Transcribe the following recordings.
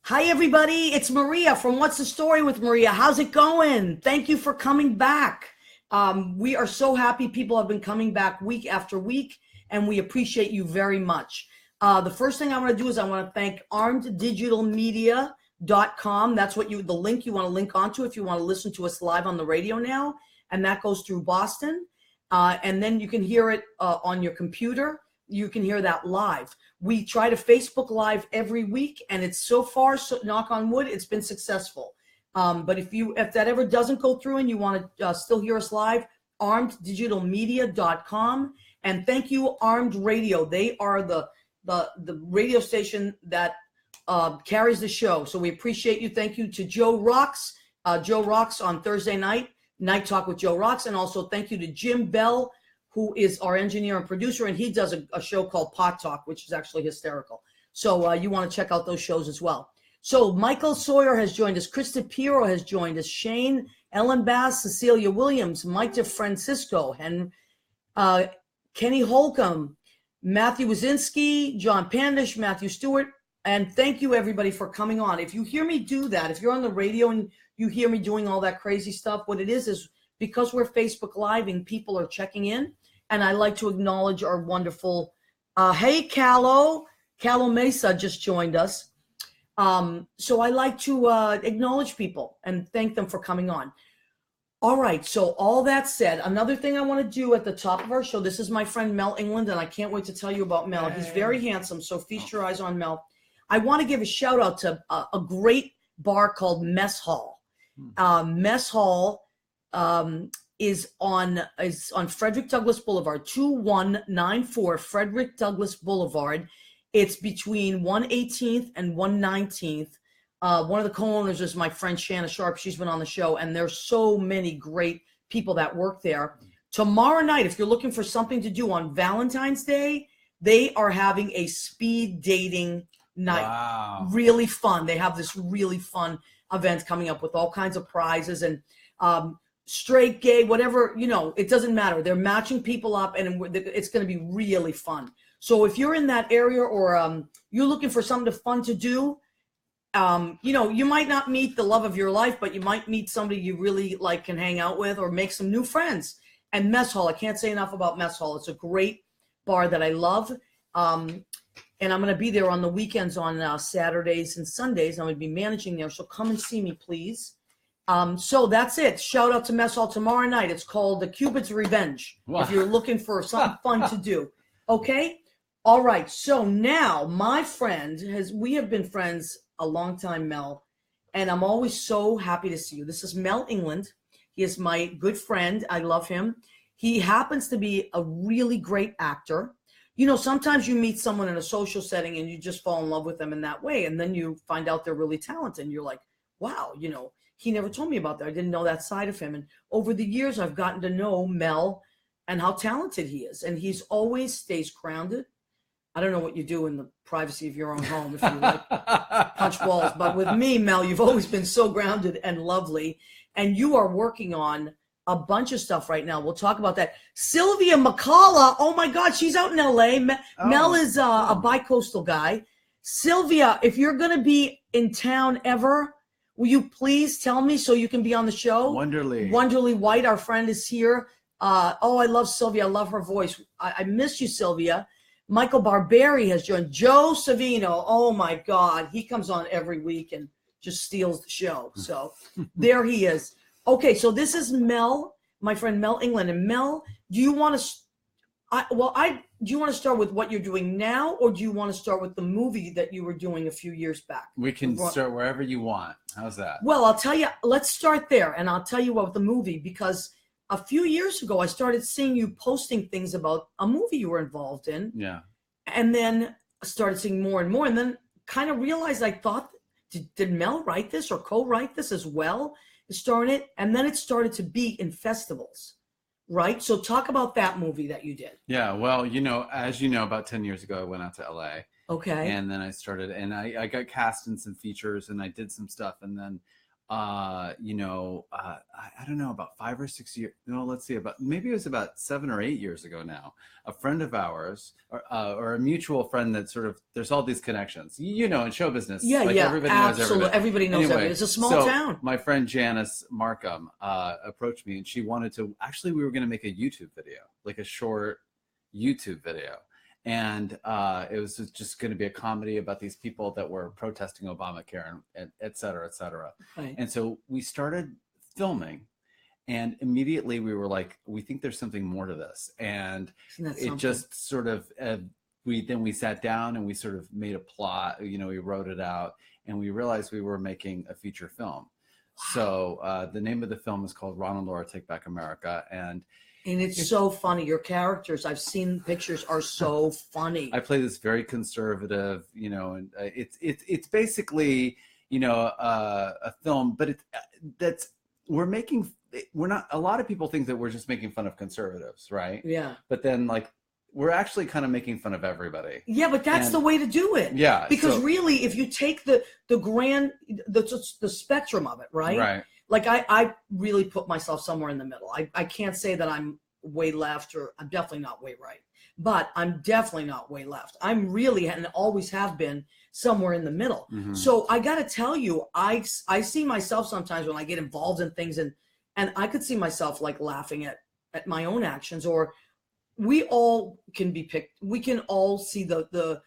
Hi, everybody. It's Maria from What's the Story with Maria. How's it going? Thank you for coming back. We are so happy people have been coming back week after week, and we appreciate you very much. The first thing I want to do is I want to thank armeddigitalmedia.com. That's what the link you want to link onto if you want to listen to us live on the radio now, and that goes through Boston. And then you can hear it on your computer. You can hear that live. We try to Facebook Live every week, and it's so far, knock on wood, it's been successful. But if that ever doesn't go through and you want to still hear us live, armeddigitalmedia.com. And thank you, Armed Radio. They are the radio station that carries the show. So we appreciate you. Thank you to Joe Rocks. Joe Rocks on Thursday night Talk with Joe Rocks. And also thank you to Jim Bell, who is our engineer and producer, and he does a show called Pot Talk, which is actually hysterical. So you want to check out those shows as well. So Michael Sawyer has joined us. Krista Piero has joined us. Shane, Ellen Bass, Cecilia Williams, Mike DeFrancisco, and Kenny Holcomb, Matthew Wazinski, John Pandish, Matthew Stewart. And thank you, everybody, for coming on. If you hear me do that, if you're on the radio and you hear me doing all that crazy stuff, what it is because we're Facebook Live and people are checking in. And I like to acknowledge our wonderful, hey, Callo Mesa just joined us. So I like to acknowledge people and thank them for coming on. All right, so all that said, another thing I want to do at the top of our show, this is my friend Mel England, and I can't wait to tell you about Mel. He's very handsome, so feast your eyes on Mel. I want to give a shout out to a great bar called Mess Hall. Mess Hall is on Frederick Douglass Boulevard, 2194 Frederick Douglass Boulevard. It's between 118th and 119th. One of the co-owners is my friend Shanna Sharp. She's been on the show, and there's so many great people that work there. Tomorrow night, if you're looking for something to do on Valentine's Day, they are having a speed dating night. Wow. Really fun. They have this really fun event coming up with all kinds of prizes and straight, gay, whatever, it doesn't matter. They're matching people up, and it's going to be really fun. So if you're in that area or you're looking for something fun to do, you might not meet the love of your life, but you might meet somebody you really like, can hang out with, or make some new friends. And Mess Hall, I can't say enough about Mess Hall. It's a great bar that I love. And I'm going to be there on the weekends on Saturdays and Sundays. I'm going to be managing there. So come and see me, please. So that's it. Shout out to Mess Hall tomorrow night. It's called The Cupid's Revenge. Wow. If you're looking for something fun to do. Okay. All right. So now my friend we have been friends a long time, Mel, and I'm always so happy to see you. This is Mel England. He is my good friend. I love him. He happens to be a really great actor. Sometimes you meet someone in a social setting and you just fall in love with them in that way. And then you find out they're really talented. And you're like, wow, he never told me about that. I didn't know that side of him. And over the years, I've gotten to know Mel and how talented he is. And he's always stays grounded. I don't know what you do in the privacy of your own home if you like punch balls. But with me, Mel, you've always been so grounded and lovely. And you are working on a bunch of stuff right now. We'll talk about that. Sylvia McCullough, oh my God, she's out in LA. Mel is a bi-coastal guy. Sylvia, if you're going to be in town ever, will you please tell me so you can be on the show? Wonderly White, our friend, is here. I love Sylvia. I love her voice. I miss you, Sylvia. Michael Barberi has joined. Joe Savino, oh my God, he comes on every week and just steals the show. So there he is. Okay, so this is Mel, my friend Mel England. And Mel, do you want to start with what you're doing now, or do you want to start with the movie that you were doing a few years back? We can start wherever you want. How's that? Well, I'll tell you, let's start there, and I'll tell you about the movie, because a few years ago, I started seeing you posting things about a movie you were involved in. Yeah. And then I started seeing more and more, and then kind of realized, I thought, did Mel write this or co-write this as well? Starting it, and then it started to be in festivals, right? So talk about that movie that you did. Yeah, well, as you know, about 10 years ago, I went out to LA. Okay. And then I started, and I got cast in some features, and I did some stuff, and then I don't know, about 5 or 6 years. No, let's see, maybe it was about 7 or 8 years ago now. A friend of ours, or a mutual friend that sort of, there's all these connections, in show business. Yeah, like yeah, everybody knows absolutely. Everybody knows Anyway, everybody. It's a small so town. my friend Janice Markham approached me, and she wanted to. Actually, we were going to make a YouTube video, like a short YouTube video. And it was just going to be a comedy about these people that were protesting Obamacare and et cetera, et cetera. Right. And so we started filming, and immediately we were like, we think there's something more to this. And it just sort of, we sat down and we sort of made a plot, we wrote it out, and we realized we were making a feature film. So the name of the film is called Ron and Laura Take Back America. And it's so funny. Your characters, I've seen pictures, are so funny. I play this very conservative, and it's basically, a film, but we're not, a lot of people think that we're just making fun of conservatives, right? Yeah. But then we're actually kind of making fun of everybody. Yeah, but that's the way to do it. Yeah. Because really, if you take the spectrum of it, right? Right. Like I really put myself somewhere in the middle. I can't say that I'm way left, or I'm definitely not way right, but I'm definitely not way left. I'm really, and always have been, somewhere in the middle. Mm-hmm. So I got to tell you, I see myself sometimes when I get involved in things, and I could see myself like laughing at my own actions, or we all can be picked. We can all see the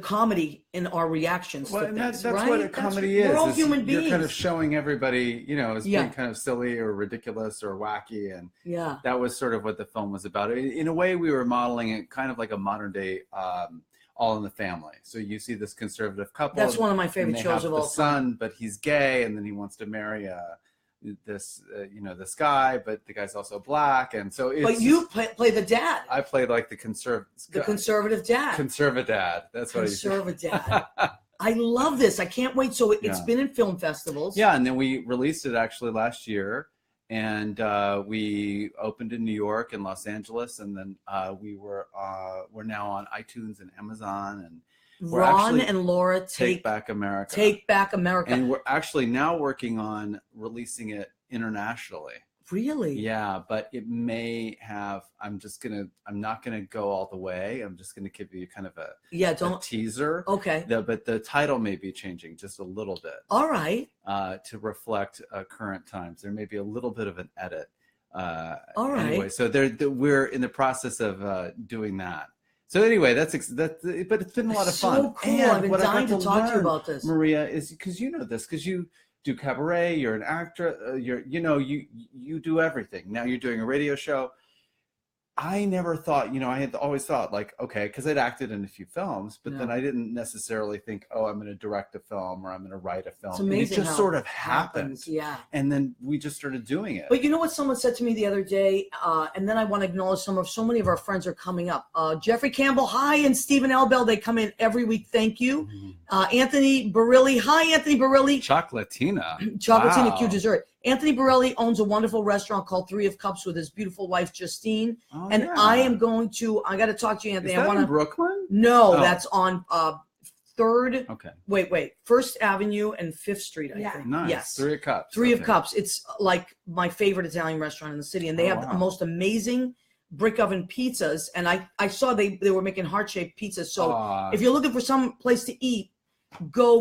comedy in our reactions. Well, to and things, that's right? what a comedy is. We're all human beings. You're kind of showing everybody, as Yeah. being kind of silly or ridiculous or wacky. And Yeah. that was sort of what the film was about. In a way, we were modeling it kind of like a modern day All in the Family. So you see this conservative couple. That's one of my favorite shows of all time. Son, but he's gay, and then he wants to marry this guy, but the guy's also black, and so it's. But you play the dad. I played like the conservative dad. Conservative dad. That's what conservative dad. I love this. I can't wait. So it's been in film festivals. Yeah, and then we released it actually last year, and we opened in New York and Los Angeles, and then we're now on iTunes and Amazon, and Ron and Laura Take Back America. Take Back America. And we're actually now working on releasing it internationally. Really? Yeah, but it may have. I'm not gonna go all the way. I'm just gonna give you kind of a teaser. Okay. But the title may be changing just a little bit. All right. To reflect current times, there may be a little bit of an edit. All right. Anyway, so we're in the process of doing that. So anyway, that's but it's been a lot of fun. So cool. And I've been dying to talk to you about this, Maria, is because you know this, because you do cabaret, you're an actor, you do everything. Now you're doing a radio show. I never thought, I had always thought like, okay, because I'd acted in a few films, but then I didn't necessarily think, oh, I'm going to direct a film or I'm going to write a film. It's amazing. And it just sort of happened. Yeah. And then we just started doing it. But you know what someone said to me the other day, and then I want to acknowledge so many of our friends are coming up. Jeffrey Campbell, hi, and Stephen Elbell, they come in every week. Thank you. Mm-hmm. Anthony Barilli, hi, Anthony Barilli. Chocolatina. Chocolatina Q Dessert. Anthony Barilli owns a wonderful restaurant called Three of Cups with his beautiful wife, Justine. Oh, and yeah. I got to talk to you, Anthony. Is that in Brooklyn? No, that's on 3rd. Okay. Wait. 1st Avenue and 5th Street, I think. Nice. Yes. Three of Cups. Three of Cups. It's like my favorite Italian restaurant in the city. And they have the most amazing brick oven pizzas. And I saw they were making heart-shaped pizzas. So if you're looking for some place to eat,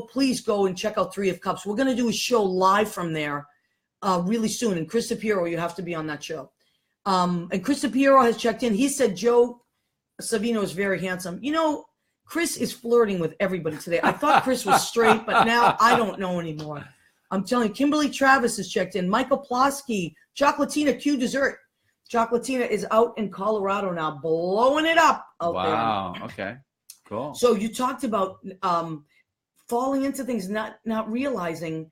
please go and check out Three of Cups. We're going to do a show live from there really soon. And Chris Sapiro, you have to be on that show. And Chris Sapiro has checked in. He said Joe Savino is very handsome. Chris is flirting with everybody today. I thought Chris was straight, but now I don't know anymore. I'm telling you, Kimberly Travis has checked in. Michael Plosky, Chocolatina Q Dessert. Chocolatina is out in Colorado now, blowing it up out there. Wow. Okay. Cool. So you talked about falling into things, not realizing.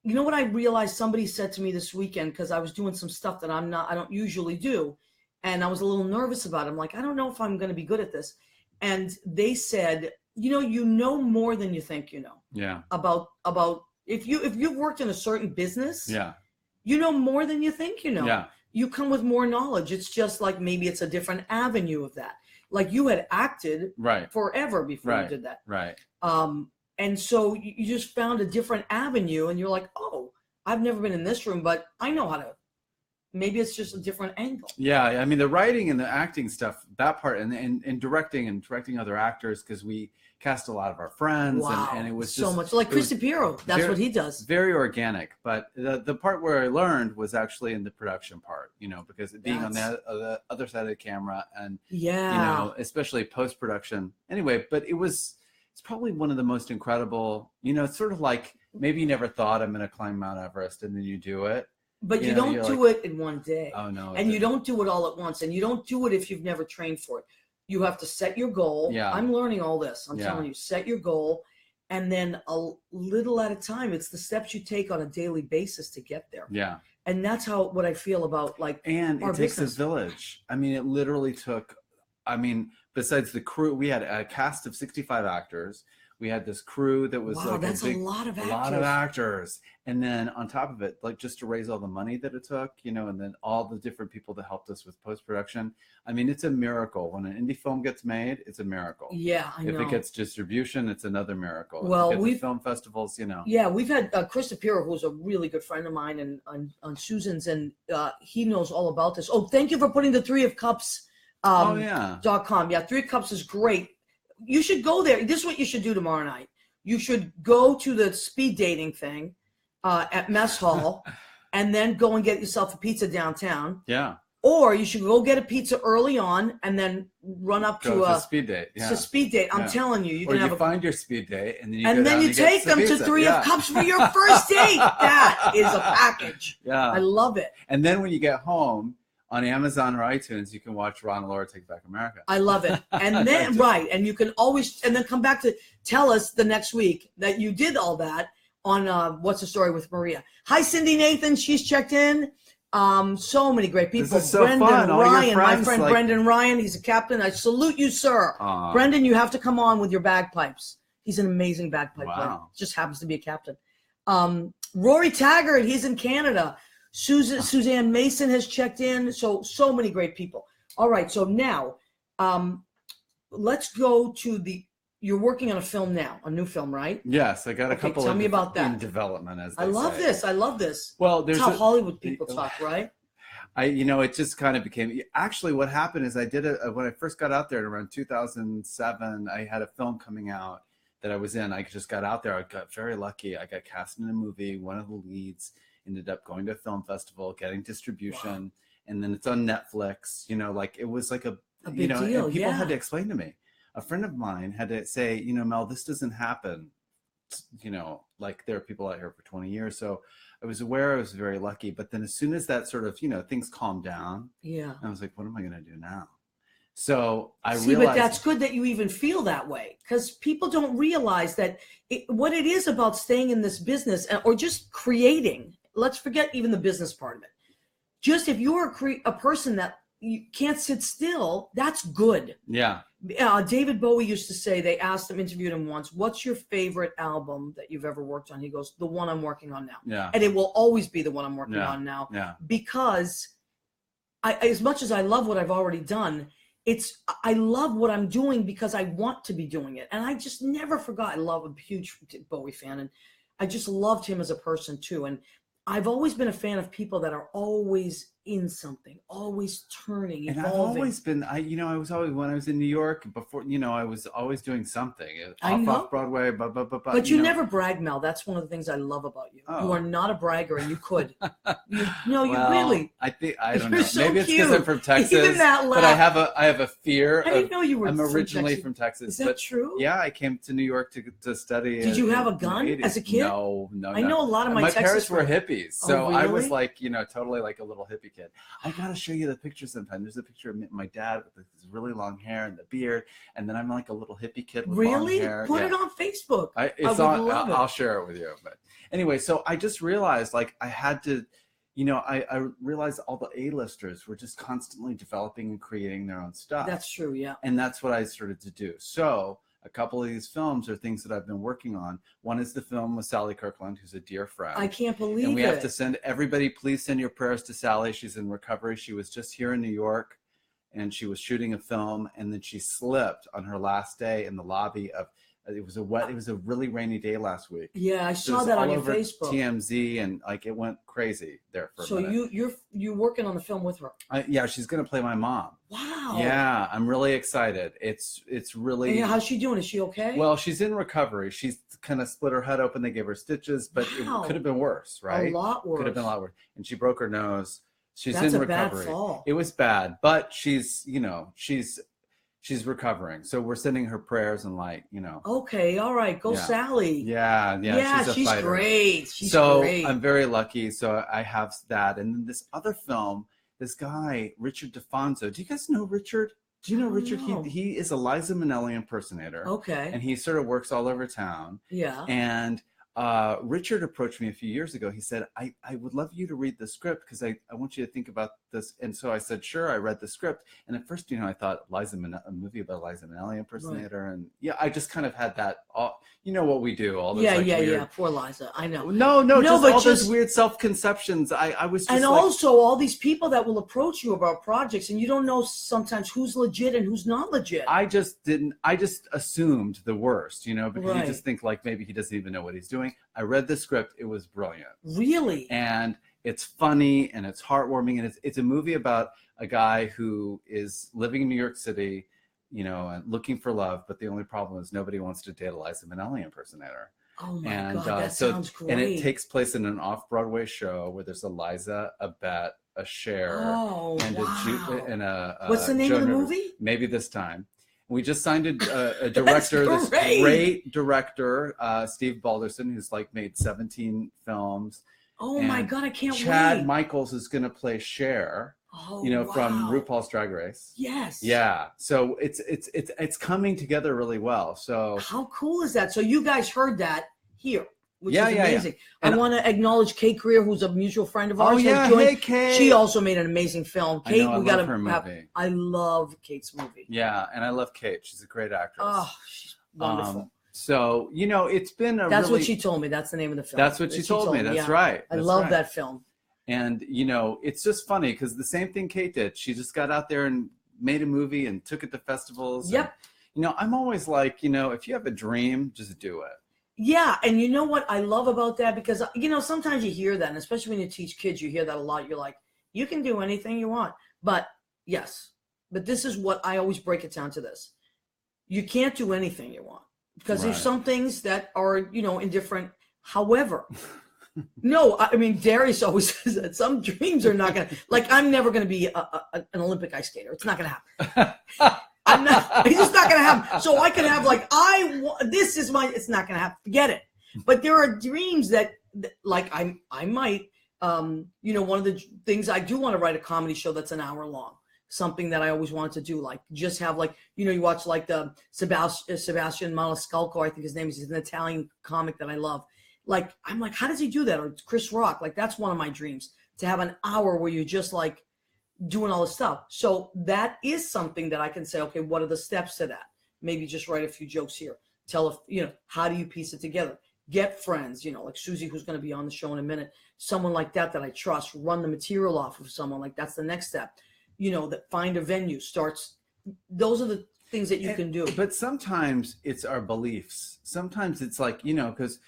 You know what I realized? Somebody said to me this weekend, because I was doing some stuff that I don't usually do, and I was a little nervous about it. I'm like, I don't know if I'm going to be good at this. And they said, you know more than you think you know. Yeah. About if you've worked in a certain business, yeah, you know more than you think you know. Yeah. You come with more knowledge. It's just like maybe it's a different avenue of that. Like you had acted forever before you did that. Right. And so you just found a different avenue, and you're like, oh, Yeah. I've never been in this room, but I know how to. Maybe it's just a different angle. Yeah, I mean the writing and the acting stuff, that part, and directing other actors, because we cast a lot of our friends, Wow, and it was so just much like Chris DiPiero. That's what he does. Very organic. But the part where I learned was actually in the production part, because being on the other side of the camera, and especially post production. Anyway, but it's probably one of the most incredible. It's sort of like maybe you never thought I'm going to climb Mount Everest, and then you do it. But you don't do it in one day. Oh, no. And you don't do it all at once. And you don't do it if you've never trained for it. You have to set your goal. Yeah. I'm learning all this. I'm telling you, set your goal. And then a little at a time, it's the steps you take on a daily basis to get there. Yeah. And that's what I feel about and our it takes business. a village. I mean, it literally took, besides the crew, we had a cast of 65 actors. We had this crew that was that's a lot of actors. And then on top of it, just to raise all the money that it took, and then all the different people that helped us with post-production. I mean, it's a miracle. When an indie film gets made, it's a miracle. Yeah, I know. If it gets distribution, it's another miracle. Well, we've film festivals, Yeah, we've had Chris DiPiero, who's a really good friend of mine, and on Susan's, and he knows all about this. Oh, thank you for putting the Three of Cups. .com. Yeah, Three of Cups is great. You should go there. This is what you should do tomorrow night. You should go to the speed dating thing at Mess Hall, and then go and get yourself a pizza downtown. Yeah. Or you should go get a pizza early on, and then run up to a speed date. Yeah. It's a speed date. I'm telling you, you can have find your speed date, and then you take them to Three of Cups for your first date. That is a package. Yeah, I love it. And then when you get home, on Amazon or iTunes, you can watch Ron and Laura Take Back America. I love it. And then, and you can always, and then come back to tell us the next week that you did all that on What's the Story with Maria. Hi, Cindy Nathan. She's checked in. So many great people. This is so fun. Ryan, my friend Brendan Ryan. He's a captain. I salute you, sir. Brendan, you have to come on with your bagpipes. He's an amazing bagpipe player. Just happens to be a captain. Rory Taggart, he's in Canada. Suzanne Mason has checked in. So many great people. All right. So now let's go to you're working on a film now, a new film, right? Yes. I got a couple tell me about that. In development, as they I love this. Well, that's how Hollywood people talk, right? It just kind of became, actually what happened is I did when I first got out there in around 2007, I had a film coming out that I was in. I just got out there. I got very lucky. I got cast in a movie, one of the leads. Ended up going to a film festival, getting distribution, and then it's on Netflix. It was like a big deal. And people had to explain to me. A friend of mine had to say, Mel, this doesn't happen. There are people out here for 20 years. So I was aware I was very lucky. But then as soon as that sort of, things calmed down, I was like, what am I going to do now? So I realized. But that's good that you even feel that way, because people don't realize that what it is about staying in this business or just creating. Let's forget even the business part of it. Just if you're a person that you can't sit still, that's good. Yeah. David Bowie used to say, they interviewed him once, what's your favorite album that you've ever worked on? He goes, the one I'm working on now. Yeah. And it will always be the one I'm working on now. Yeah. Because as much as I love what I've already done, I love what I'm doing because I want to be doing it. And I just never forgot. I love a huge Bowie fan. And I just loved him as a person too. And I've always been a fan of people that are always in something, always turning, evolving. And I've always been, I was always, when I was in New York before, I was always doing something. Off Broadway, But you never brag, Mel. That's one of the things I love about you. You are not a bragger, and you could. You really. I don't know. So maybe it's because I'm from Texas. Even that laugh. But I have a fear. I didn't know you were. I'm originally from Texas. Is that true? Yeah, I came to New York to study. Did you have a gun as a kid? No. I know a lot of my parents were hippies, so really? I was totally like a little hippie kid. I gotta show you the picture sometime. There's a picture of my dad with this really long hair and the beard, and then I'm like a little hippie kid with long hair. Put it on Facebook. I'll share it with you. But anyway, so I just realized I had to, I realized all the A-listers were just constantly developing and creating their own stuff. That's true, yeah. And that's what I started to do. So a couple of these films are things that I've been working on. One is the film with Sally Kirkland, who's a dear friend. I can't believe it. And we have to send everybody, please send your prayers to Sally. She's in recovery. She was just here in New York, and she was shooting a film, and then she slipped on her last day in the lobby of It was a really rainy day last week. Yeah, I So it saw was that all on your over Facebook. TMZ, and like it went crazy there for So a minute. you're working on the film with her. Yeah, she's gonna play my mom. Wow. Yeah, I'm really excited. It's really. And how's she doing? Is she okay? Well, she's in recovery. She's kind of split her head open. They gave her stitches, but Wow. it could have been worse, right? A lot worse. Could have been a lot worse. And she broke her nose. She's That's in a bad recovery. fall. It was bad, but she's recovering. So we're sending her prayers and light, Okay, all right. Go Yeah. Sally. Yeah. She's a fighter. Great. She's so great. I'm very lucky. So I have that. And then this other film, this guy, Richard DeFonso. Do you guys know Richard? Do you know Richard? No. He is a Liza Minnelli impersonator. Okay. And he sort of works all over town. Yeah. And Richard approached me a few years ago. He said, I would love you to read the script because I want you to think about this. And so I said, sure. I read the script. And at first, I thought a movie about Liza Minnelli impersonator. Right. And yeah, I just kind of had that, what we do. All those weird... Poor Liza. I know. No, just all those weird self-conceptions. I was just and also all these people that will approach you about projects and you don't know sometimes who's legit and who's not legit. I just assumed the worst, because Right. you just think like maybe he doesn't even know what he's doing. I read the script. It was brilliant. Really? And it's funny and it's heartwarming. And it's a movie about a guy who is living in New York City, and looking for love. But the only problem is nobody wants to date a Liza Minnelli impersonator. Oh my God, that sounds great. And it takes place in an off-Broadway show where there's a Liza, a Bet, a Cher, and a What's the name of the movie? Maybe This Time. We just signed a director, this great director, Steve Balderson, who's like made 17 films. Oh my God, I can't wait. Chad Michaels is going to play Cher, from RuPaul's Drag Race. Yes. Yeah. So it's coming together really well. So how cool is that? So you guys heard that here, which is amazing. Yeah. I want to acknowledge Kate Greer, who's a mutual friend of ours. Oh yeah, hey Kate. She also made an amazing film. Kate, I love her movie. I love Kate's movie. Yeah, and I love Kate. She's a great actress. Oh, she's wonderful. So it's been That's what she told me. That's the name of the film. That's what she told me. That's right. I love that film. And it's just funny because the same thing Kate did. She just got out there and made a movie and took it to festivals. Yep. And, I'm always like, if you have a dream, just do it. Yeah, and you know what I love about that? Because, sometimes you hear that, and especially when you teach kids, you hear that a lot. You're like, you can do anything you want. But, yes, but this is what I always break it down to this. You can't do anything you want because there's some things that are, indifferent. However, no, I mean, Darius always says that some dreams are not going to, like, I'm never going to be an Olympic ice skater. It's not going to happen. It's just not going to happen. So I can have it's not going to happen. Forget it. But there are dreams that like I might, one of the things I do want to write a comedy show that's an hour long. Something that I always wanted to do, like just have you watch like the Sebastian Maniscalco, I think his name is. He's an Italian comic that I love. Like, I'm like, how does he do that? Or Chris Rock, like that's one of my dreams, to have an hour where you're just like doing all this stuff. So that is something that I can say, okay, what are the steps to that? Maybe just write a few jokes here. Tell how do you piece it together? Get friends, like Susie, who's going to be on the show in a minute. Someone like that I trust. Run the material off of someone. Like that's the next step. That find a venue starts. Those are the things that you can do. But sometimes it's our beliefs. Sometimes it's like, because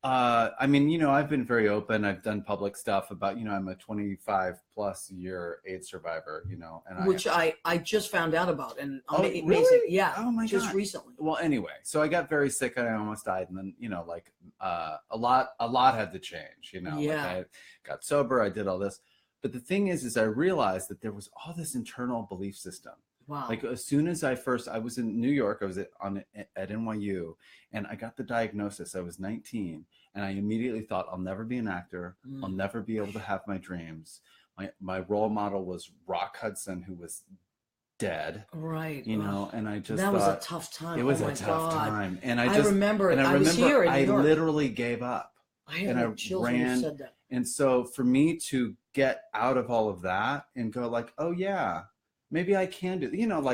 I've been very open. I've done public stuff about, I'm a 25 plus year AIDS survivor, and which I just found out about. And amazing. Really? Yeah. Oh my God. Just recently. Well, anyway, so I got very sick and I almost died. And then, a lot had to change, Yeah. Like I got sober. I did all this. But the thing is I realized that there was all this internal belief system. Wow. Like as soon as I was in New York, I was at NYU, and I got the diagnosis. I was 19, and I immediately thought, I'll never be an actor. I'll never be able to have my dreams. My role model was Rock Hudson, who was dead. Right. And I just that was a tough time. It was a tough time, and I remember. I was here in New York. I literally gave up. I had chills when you said that. And so for me to get out of all of that and go like, oh yeah, maybe I can do,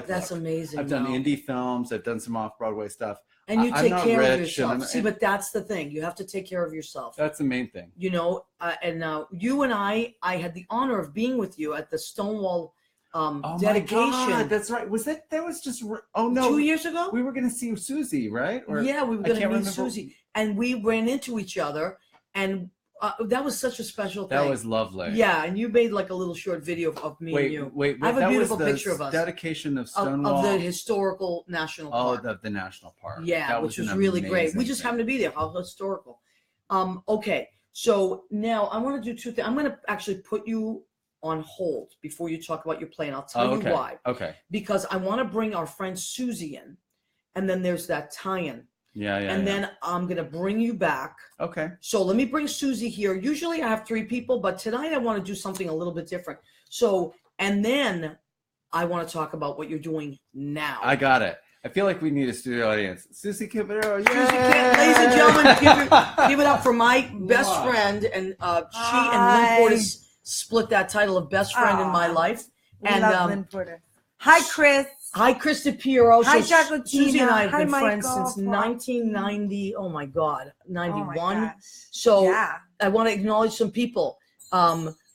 that's amazing. I've done indie films. I've done some off-Broadway stuff. And you take care of yourself. See, but that's the thing. You have to take care of yourself. That's the main thing. And you and I had the honor of being with you at the Stonewall dedication. My God, that's right. Was that was just, oh no. 2 years ago? We were going to see Susie, right? Yeah, we were going to meet Susie. And we ran into each other. And that was such a special thing. That was lovely. Yeah, and you made like a little short video of me and you. Wait, I have a beautiful picture of us. Dedication of Stonewall. Of the historical national park. Oh, the national park. Yeah, which was really great. We just happened to be there. How historical. Okay, so now I want to do two things. I'm going to actually put you on hold before you talk about your play, and I'll tell you why. Okay. Because I want to bring our friend Susie in, and then there's that tie-in. Yeah. And then I'm going to bring you back. Okay. So let me bring Susie here. Usually I have 3 people, but tonight I want to do something a little bit different. So, and then I want to talk about what you're doing now. I got it. I feel like we need a studio audience. Susie Caballero. Susie, ladies and gentlemen, give it up for my best friend. And she and Lynn Portis split that title of best friend in my life. And love Lynn Portis. Hi, Chris. Hi, Chris DePiero. Hi, Chocolate. Susie and I have been friends Michael. since 1990. Oh my God, 91. Oh so yeah. I want to acknowledge some people.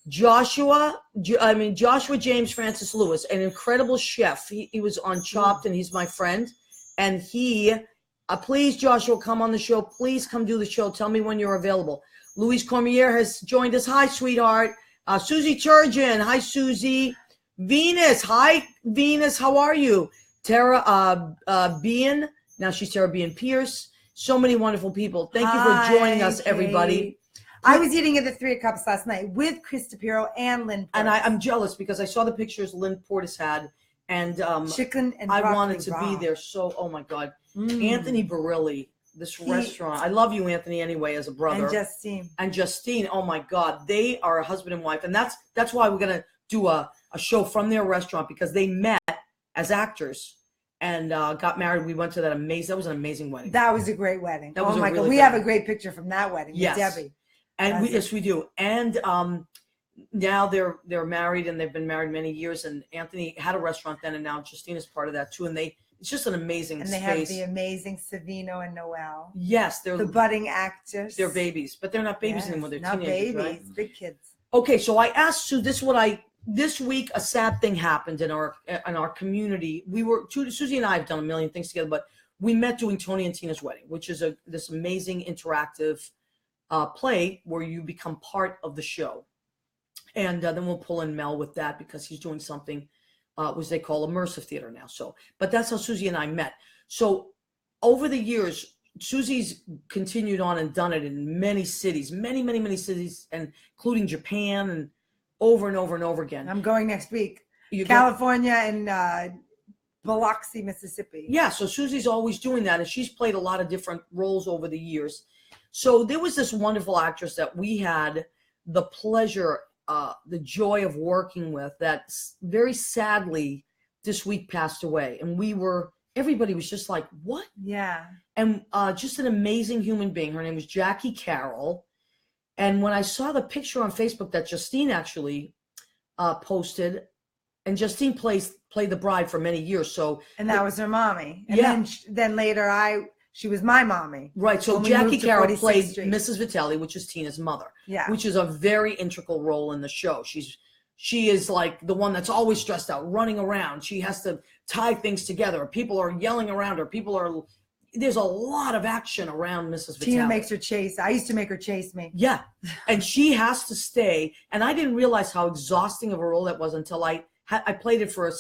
Joshua James Francis Lewis, an incredible chef. He was on Chopped, and he's my friend. And he, please, Joshua, come on the show. Please come do the show. Tell me when you're available. Louise Cormier has joined us. Hi, sweetheart. Susie Turgeon. Hi, Susie. Venus. Hi, Venus. How are you? Tara Bean. Now she's Tara Bean Pierce. So many wonderful people. Thank you for joining us, everybody. I was eating at the 3 Cups last night with Chris DePiero and Lynn Portis. And I'm jealous because I saw the pictures Lynn Portis had. And chicken and I wanted to be there. So, oh my God. Anthony Barilli, this restaurant. I love you, Anthony, anyway, as a brother. And Justine. Oh my God. They are a husband and wife. And that's why we're going to do a show from their restaurant, because they met as actors and got married. We went to that was an amazing wedding. That was a great wedding. Oh my God. We have a great picture from that wedding with Debbie. And yes, we do. And now they're married, and they've been married many years. And Anthony had a restaurant then, and now Justine is part of that too. And it's just an amazing space. And they have the amazing Savino and Noelle. Yes, they're the budding actors. They're babies, but they're not babies anymore. They're not teenagers, babies, right? big kids. Okay, so I asked Sue. This week a sad thing happened in our community. Susie and I have done a million things together, but we met doing Tony and Tina's Wedding, which is this amazing interactive play where you become part of the show. And then we'll pull in Mel with that because he's doing something which they call immersive theater now. But that's how Susie and I met. So over the years, Susie's continued on and done it in many cities, many cities, and including Japan, and over and over and over again. I'm going next week. California and Biloxi, Mississippi. Yeah, so Susie's always doing that, and she's played a lot of different roles over the years. So there was this wonderful actress that we had the pleasure, the joy of working with, that very sadly this week passed away. And everybody was just like, what? Yeah. And just an amazing human being. Her name was Jackie Carroll. And when I saw the picture on Facebook that Justine actually posted, and Justine played the bride for many years. And that was her mommy. And then later she was my mommy. Right. So Jackie Carroll played Mrs. Vitelli, which is Tina's mother. Yeah. Which is a very integral role in the show. She is like the one that's always stressed out, running around. She has to tie things together. People are yelling around her. There's a lot of action around Mrs. Vitelli. Tina makes her chase. I used to make her chase me. Yeah. And she has to stay. And I didn't realize how exhausting of a role that was until I played it for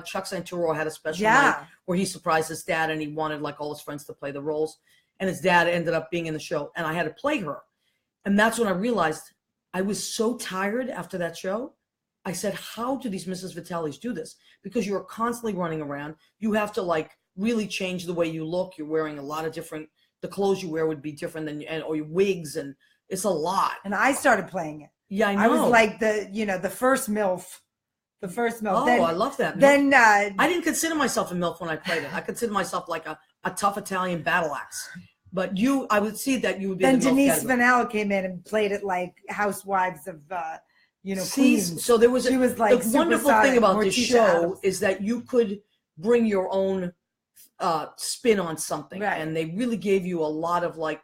Chuck Santoro had a special night where he surprised his dad, and he wanted like all his friends to play the roles. And his dad ended up being in the show, and I had to play her. And that's when I realized I was so tired after that show. I said, how do these Mrs. Vitellis do this? Because you're constantly running around. You have to like really change the way you look. You're wearing a lot of the clothes you wear would be different or your wigs, and it's a lot. And I started playing it. Yeah, I know. I was like the first MILF. The first MILF. Oh, I love that. Then I didn't consider myself a MILF when I played it. I considered myself like a tough Italian battle axe. But I would see that you would be. Then Denise Vanel came in and played it like Housewives of Queens. So there was she was like the wonderful thing about this show is that you could bring your own spin on something, right. And they really gave you a lot of like.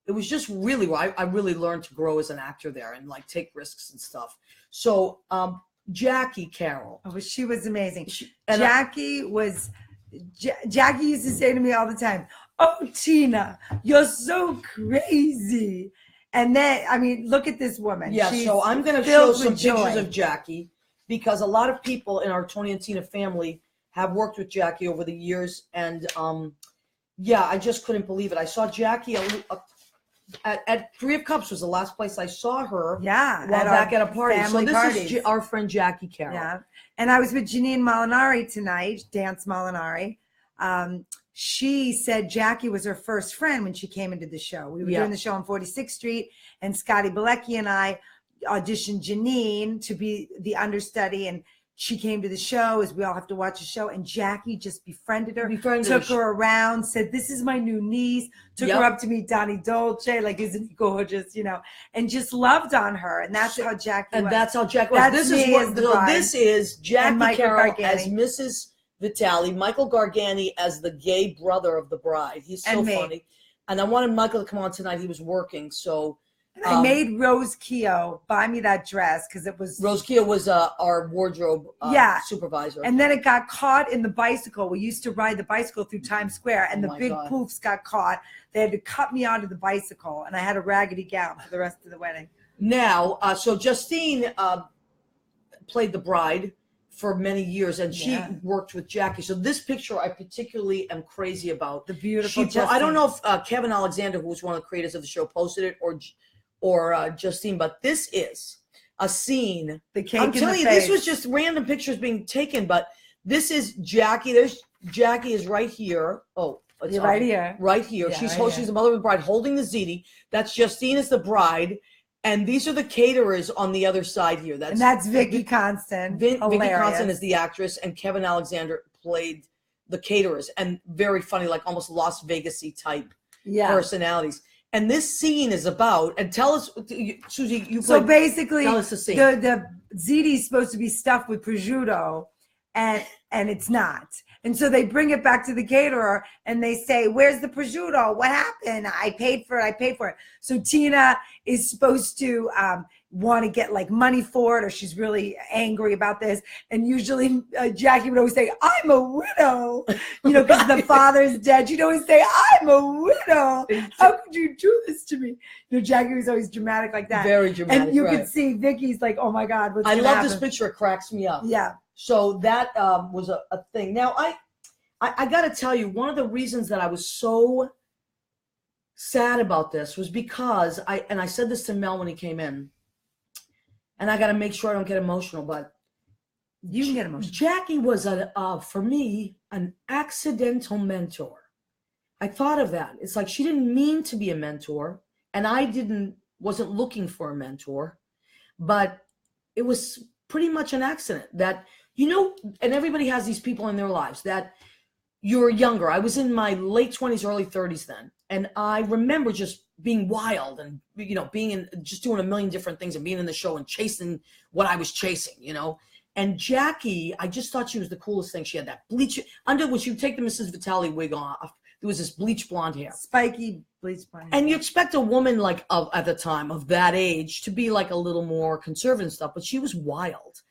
It was just really I really learned to grow as an actor there and like take risks and stuff. So Jackie Carroll. Oh, she was amazing. And Jackie used to say to me all the time, "Oh, Tina, you're so crazy." And then, I mean, look at this woman. Yeah, She's so I'm going to show filled some with joy. pictures of Jackie because a lot of people in our Tony and Tina family have worked with Jackie over the years. And yeah, I just couldn't believe it. I saw Jackie at Three of Cups was the last place I saw her. Yeah, while back at a party. So this parties. is our friend Jackie Carroll. Yeah, and I was with Janine Molinari tonight, Dance Molinari. She said Jackie was her first friend when she came into the show. We were doing the show on 46th Street, and Scotty Bilecki and I auditioned Janine to be the understudy, and she came to the show as we all have to watch a show, and Jackie just befriended her, took her around, said, "This is my new niece," took her up to meet Donnie Dolce, like, isn't he gorgeous, you know, and just loved on her. And that's how Jackie was. That's how Jackie was. This is Jackie Carroll as Mrs. Vitale, Michael Gargani as the gay brother of the bride. He's so funny. And I wanted Michael to come on tonight. He was working, so... I made Rose Keogh buy me that dress because it was... Rose Keogh was our wardrobe supervisor. And then it got caught in the bicycle. We used to ride the bicycle through Times Square, and the big poofs got caught. They had to cut me out of the bicycle, and I had a raggedy gown for the rest of the wedding. Now, so Justine played the bride for many years, and she worked with Jackie. So this picture I particularly am crazy about. The beautiful Justine. I don't know if Kevin Alexander, who was one of the creators of the show, posted it or Justine, but this is a scene. The cake I'm telling you, this was just random pictures being taken, but this is Jackie. There's Jackie is right here. Oh, it's right here. Right here. Yeah, She's the mother of the bride holding the ziti. That's Justine as the bride. And these are the caterers on the other side here. That's Vicky Constant. Vicky Constant is the actress, and Kevin Alexander played the caterers. And very funny, like almost Las Vegas-y type personalities. And this scene is about, and tell us, Susie, so basically, tell us the scene. The ziti is supposed to be stuffed with prosciutto, and it's not. And so they bring it back to the caterer and they say, "Where's the prosciutto? What happened? I paid for it. So Tina is supposed to want to get like money for it, or she's really angry about this. And usually Jackie would always say, "I'm a widow," you know, because the father's dead. She'd always say, "I'm a widow. How could you do this to me?" You know, Jackie was always dramatic like that. Very dramatic. And you could see Vicky's like, "Oh my God, what's going to happen?" I love this picture. It cracks me up. Yeah. So that was a thing. Now, I got to tell you, one of the reasons that I was so sad about this was because I said this to Mel when he came in, and I got to make sure I don't get emotional, but you can get emotional. Jackie was, for me, an accidental mentor. I thought of that. It's like she didn't mean to be a mentor, and I wasn't looking for a mentor, but it was pretty much an accident that, you know, and everybody has these people in their lives that you're younger. I was in my late 20s, early 30s then. And I remember just being wild and, you know, just doing a million different things and being in the show and chasing what I was chasing, you know. And Jackie, I just thought she was the coolest thing. She had that bleach, under which you take the Mrs. Vitale wig off. There was this bleach blonde hair. Spiky bleach blonde hair. And you expect a woman like at the time of that age to be like a little more conservative and stuff, but she was wild.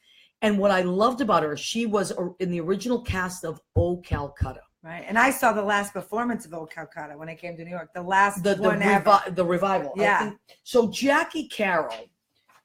And what I loved about her, she was in the original cast of Oh Calcutta. Right. And I saw the last performance of Oh Calcutta when I came to New York. The last the revival. Yeah. So Jackie Carroll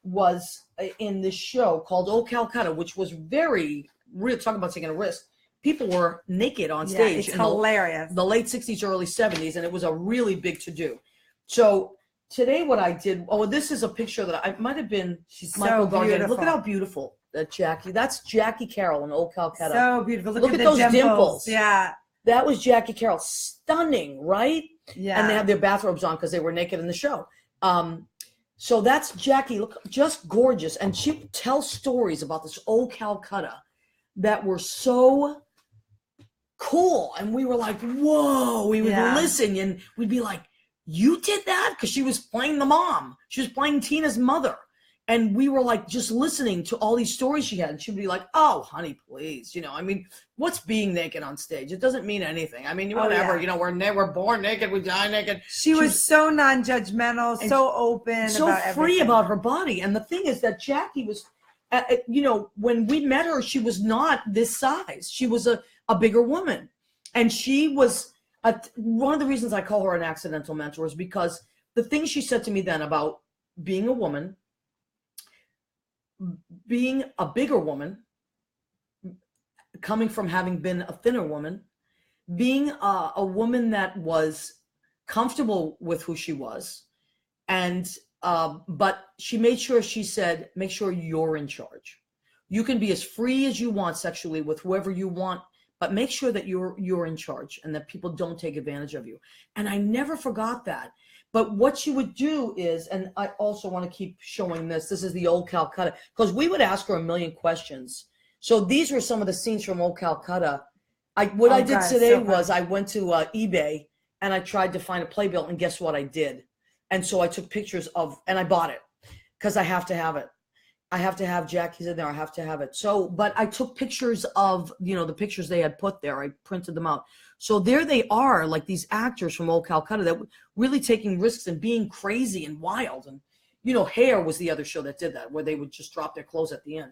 was in this show called Oh Calcutta, which was very real. Talking about taking a risk. People were naked on stage. It's hilarious. The late 60s, early 70s, and it was a really big to-do. So today what I did, this is a picture that I might have been Michael Gargani. Look at how beautiful Jackie. That's Jackie Carroll in Old Calcutta. So beautiful. Look at those dimples. Yeah. That was Jackie Carroll. Stunning, right? Yeah. And they have their bathrobes on because they were naked in the show. So that's Jackie. Look, just gorgeous. And she would tell stories about this Old Calcutta that were so cool. And we were like, whoa. We would listen and we'd be like, you did that? Because she was playing the mom. She was playing Tina's mother. And we were like just listening to all these stories she had. And she'd be like, oh, honey, please. You know, I mean, what's being naked on stage? It doesn't mean anything. I mean, whatever. You know, we're born naked. We die naked. She was so non-judgmental, so open. So about free everything. about her body. And the thing is that Jackie was you know, when we met her, she was not this size. She was a bigger woman. And she was, one of the reasons I call her an accidental mentor is because the things she said to me then about being a woman, being a bigger woman, coming from having been a thinner woman, being a woman that was comfortable with who she was, and but she made sure, she said, make sure you're in charge. You can be as free as you want sexually with whoever you want, but make sure that you're in charge and that people don't take advantage of you. And I never forgot that. But what she would do is, and I also want to keep showing this. This is the old Calcutta, because we would ask her a million questions. So these were some of the scenes from old Calcutta. What I did today was I went to eBay and I tried to find a playbill, and guess what I did? And so I took pictures of, and I bought it because I have to have it. I have to have Jackie's in there. I have to have it. So, but I took pictures of, you know, the pictures they had put there. I printed them out. So there they are, like these actors from old Calcutta that were really taking risks and being crazy and wild. And, you know, Hair was the other show that did that, where they would just drop their clothes at the end.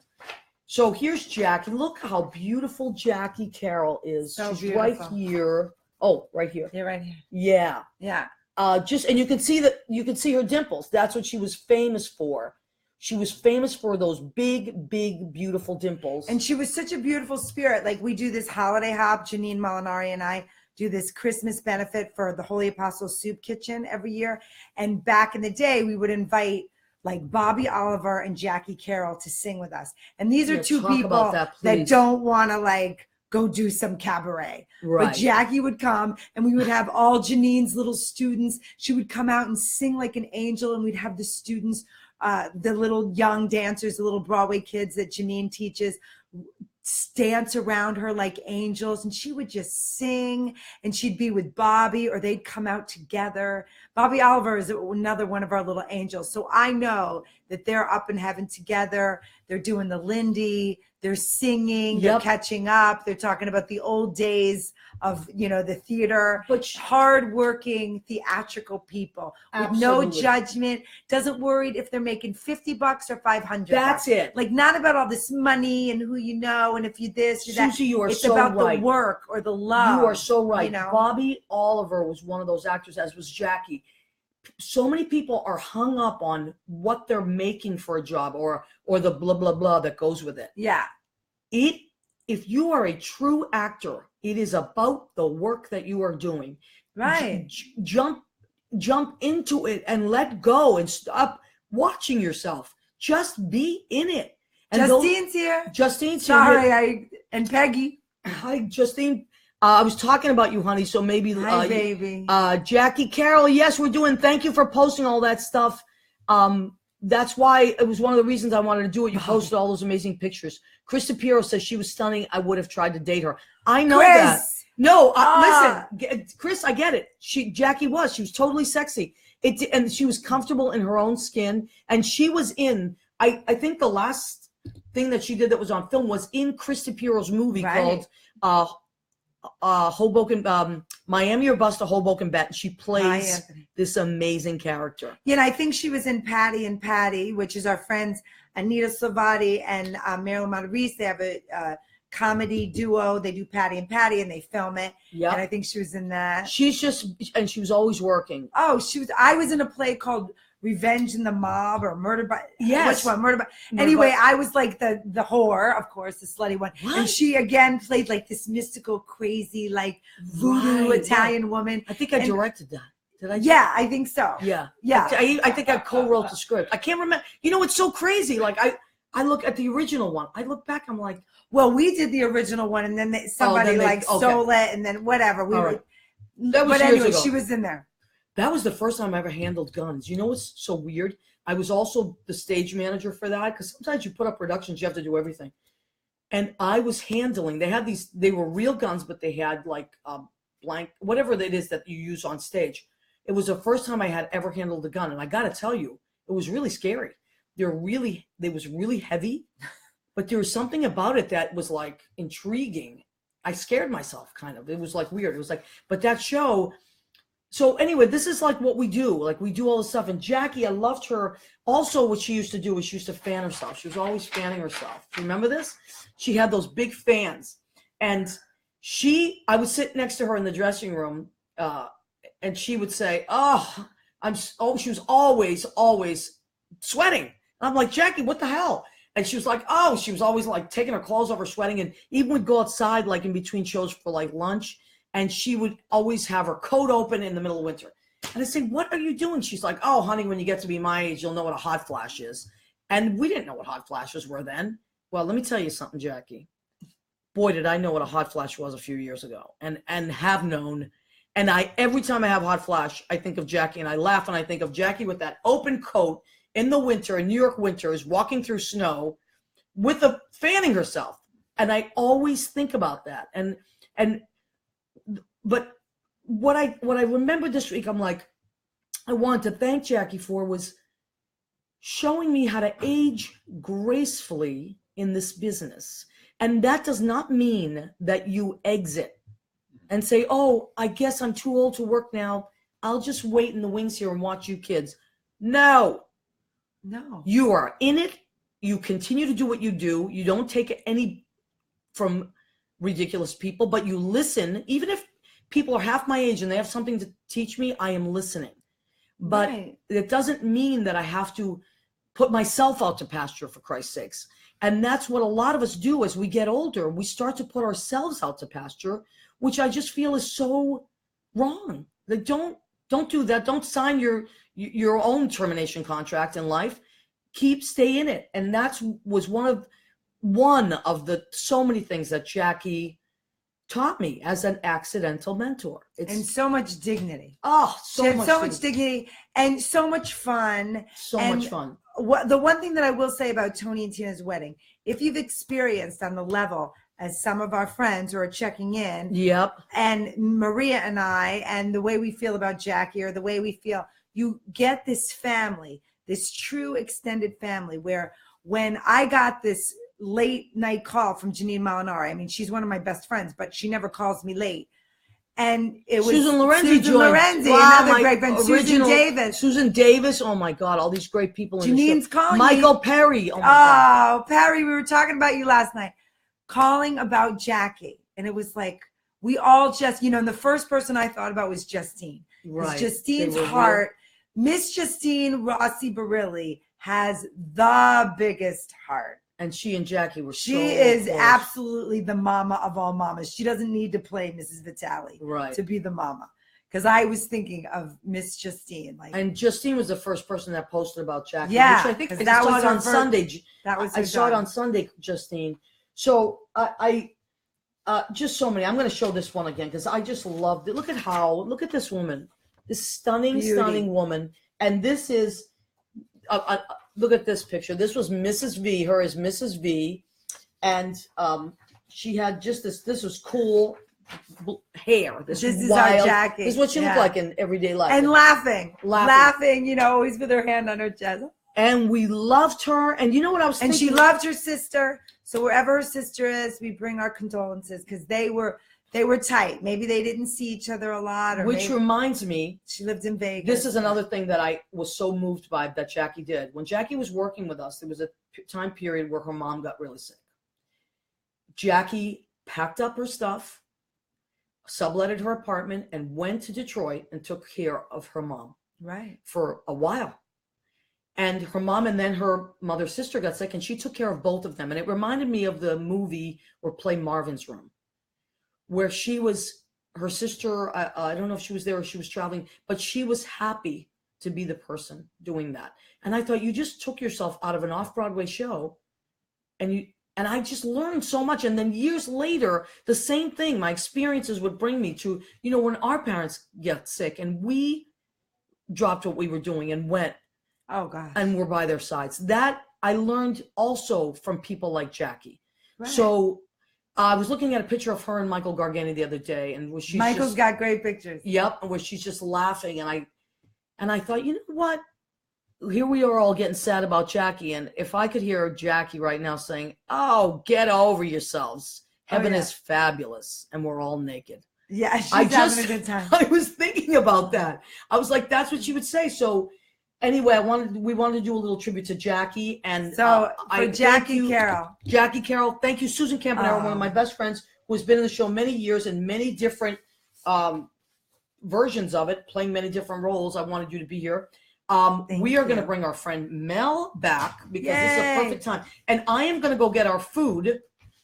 So here's Jackie. Look how beautiful Jackie Carroll is. So she's beautiful. right here. Oh, right here. You're right here. Yeah. Yeah. And you can see her dimples. That's what she was famous for. She was famous for those big, big, beautiful dimples. And she was such a beautiful spirit. Like, we do this holiday hop, Janine Molinari and I do this Christmas benefit for the Holy Apostles Soup Kitchen every year. And back in the day, we would invite like Bobby Oliver and Jackie Carroll to sing with us. And these are two people that don't want to like go do some cabaret. Right. But Jackie would come and we would have all Janine's little students. She would come out and sing like an angel, and we'd have the students, the little young dancers, the little Broadway kids that Janine teaches, dance around her like angels, and she would just sing, and she'd be with Bobby, or they'd come out together. Bobby Oliver is another one of our little angels. So I know that they're up in heaven together. They're doing the Lindy, they're singing, they're catching up, they're talking about the old days of, you know, the theater. But hardworking theatrical people with no judgment, doesn't worry if they're making $50 or $500. That's it. Like, not about all this money and who you know and if you this or that. Susie, you are it's so about right. The work or the love. You are so right. You know? Bobby Oliver was one of those actors, as was Jackie. So many people are hung up on what they're making for a job, or the blah blah blah that goes with it. Yeah. If you are a true actor, it is about the work that you are doing. Right. Jump into it and let go and stop watching yourself. Just be in it. And Justine's here. Justine's here. And Peggy. Hi, Justine. I was talking about you, honey. So maybe, hi, baby. Jackie Carroll. Yes, we're doing. Thank you for posting all that stuff. That's why it was one of the reasons I wanted to do it. You posted all those amazing pictures. Chris Shapiro says she was stunning. I would have tried to date her. I know that. No, listen, Chris, I get it. Jackie was totally sexy. And she was comfortable in her own skin. And she was in, I think the last thing that she did that was on film was in Chris Shapiro's movie called Hoboken, Miami or Bust, a Hoboken Bet. She plays this amazing character. Yeah, and I think she was in Patty and Patty, which is our friends Anita Salvati and Marilyn Monteris. They have a comedy duo. They do Patty and Patty, and they film it. Yeah, and I think she was in that. She was always working. Oh, I was in a play called Revenge in the Mob, or Murder by, which one? Murder by. Anyway, I was like the whore, of course, the slutty one. What? And she again played like this mystical, crazy, like voodoo Italian woman. I think I directed that. Did I? Yeah, I think so. Yeah. I think I co-wrote the script. I can't remember. You know, it's so crazy. Like I look at the original one. I look back, I'm like, well, we did the original one, and then somebody stole it, and then whatever. That was years ago. She was in there. That was the first time I ever handled guns. You know what's so weird? I was also the stage manager for that, because sometimes you put up productions, you have to do everything. And I was handling, they were real guns, but they had like blank, whatever it is that you use on stage. It was the first time I had ever handled a gun. And I got to tell you, it was really scary. They was really heavy, but there was something about it that was like intriguing. I scared myself kind of. It was like weird. It was like, but that show, So anyway, this is like what we do. Like we do all this stuff. And Jackie, I loved her. Also, what she used to do was she used to fan herself. She was always fanning herself. Do you remember this? She had those big fans. And I would sit next to her in the dressing room, and she would say, she was always sweating. And I'm like, Jackie, what the hell? And she was like, she was always like taking her clothes off, her sweating, and even would go outside like in between shows for like lunch. And she would always have her coat open in the middle of winter. And I say, what are you doing? She's like, oh, honey, when you get to be my age, you'll know what a hot flash is. And we didn't know what hot flashes were then. Well, let me tell you something, Jackie. Boy, did I know what a hot flash was a few years ago, and have known. And every time I have hot flash, I think of Jackie, and I laugh, and I think of Jackie with that open coat in the winter, in New York winters, walking through snow with fanning herself. And I always think about that. But what I remember this week, I'm like, I wanted to thank Jackie for was showing me how to age gracefully in this business. And that does not mean that you exit and say, oh, I guess I'm too old to work now. I'll just wait in the wings here and watch you kids. No. You are in it. You continue to do what you do. You don't take any from ridiculous people, but you listen. Even if people are half my age and they have something to teach me, I am listening. But it doesn't mean that I have to put myself out to pasture, for Christ's sakes. And that's what a lot of us do as we get older. We start to put ourselves out to pasture, which I just feel is so wrong. Like, don't do that. Don't sign your own termination contract in life. Stay in it. And was one of the so many things that Jackie taught me as an accidental mentor. And so much dignity. So much dignity and so much fun. Much fun. The one thing that I will say about Tony and Tina's wedding, if you've experienced on the level as some of our friends who are checking in, and Maria and I, and the way we feel about Jackie, or the way we feel, you get this family, this true extended family, where when I got this late night call from Janine Molinari. I mean, she's one of my best friends, but she never calls me late. And it was Susan Lorenzi, another great friend. Susan Davis. Oh my God, all these great people. Janine's calling. Michael Perry. Oh my God. Perry, we were talking about you last night, calling about Jackie, and it was like we all just, and the first person I thought about was Justine. Right. Justine's heart. Miss Justine Rossi Barilli has the biggest heart. And she and Jackie were She is close. Absolutely the mama of all mamas. She doesn't need to play Mrs. Vitale to be the mama. Because I was thinking of Miss Justine. And Justine was the first person that posted about Jackie. Yeah. Which I think I saw it on Sunday. I saw it on Sunday, Justine. So I just so many. I'm going to show this one again because I just loved it. Look at this woman. This stunning woman. And this is... look at this picture. This was Mrs. V. Her is Mrs. V. And she had just this was cool hair. This is our Jackie. This is what she looked like in everyday life. And laughing, always with her hand on her chest. And we loved her. And you know what I was thinking? And she loved her sister. So wherever her sister is, we bring our condolences because they were tight. Maybe they didn't see each other a lot. Which reminds me, she lived in Vegas. This is another thing that I was so moved by that Jackie did. When Jackie was working with us, there was a time period where her mom got really sick. Jackie packed up her stuff, subletted her apartment, and went to Detroit and took care of her mom. Right. For a while. And her mom and then her mother's sister got sick, and she took care of both of them. And it reminded me of the movie or play Marvin's Room, where her sister, I don't know if she was there or she was traveling, but she was happy to be the person doing that. And I thought, you just took yourself out of an off-Broadway show and I just learned so much. And then years later, the same thing, my experiences would bring me to, when our parents get sick and we dropped what we were doing and went. Oh gosh. And were by their sides. That I learned also from people like Jackie. Right. So I was looking at a picture of her and Michael Gargani the other day, and Michael's got great pictures. Yep, where she's just laughing, and I thought, you know what? Here we are all getting sad about Jackie, and if I could hear Jackie right now saying, "Oh, get over yourselves. Heaven is fabulous, and we're all naked." Yeah, she's I having a good time. I was thinking about that. I was like, that's what she would say. So anyway, we wanted to do a little tribute to Jackie. And So for Jackie Carroll, thank you. Susan Campanaro, one of my best friends, who has been in the show many years in many different versions of it, playing many different roles. I wanted you to be here. We are going to bring our friend Mel back because this is a perfect time. And I am going to go get our food,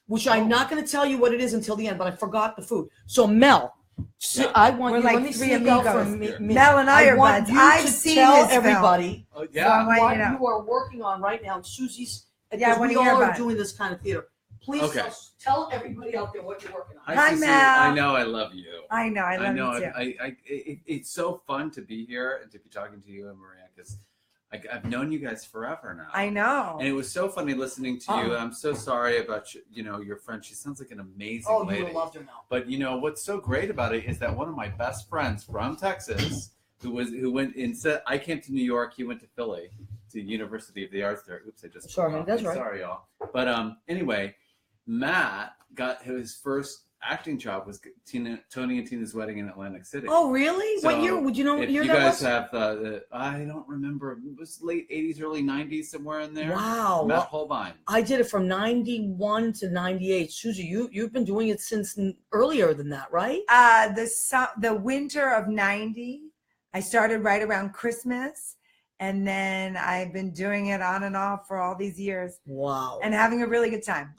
which I'm not going to tell you what it is until the end, but I forgot the food. So Mel, I want We're you, like let me three sneak out amigos. from me. Mel and I are want buds. you I've to seen tell this everybody Oh, yeah. So what you are working on right now. Susie's, Yeah, I because wanna we hear all are about it. doing this kind of theater. Please Okay. tell everybody out there what you're working on. Hi, Susie. Mel. I know I love you. I know. I love you too. It's so fun to be here and to be talking to you and Maria because I've known you guys forever now. I know. And it was so funny listening to you. I'm so sorry about your friend. She sounds like an amazing lady. You would have loved her now. But what's so great about it is that one of my best friends from Texas, who went and said I came to New York, he went to Philly, to University of the Arts there. Oops, I just sorry. That's right. Sorry, y'all. But anyway, Matt got his first acting job was Tony and Tina's Wedding in Atlantic City. Oh, really? So what year? Would you know what if year you that guys was? have, I don't remember. It was late 80s, early 90s, somewhere in there. Wow. Matt Holbein. I did it from 91 to 98. Susie, you've been doing it since earlier than that, right? The winter of 90, I started right around Christmas. And then I've been doing it on and off for all these years. Wow. And having a really good time.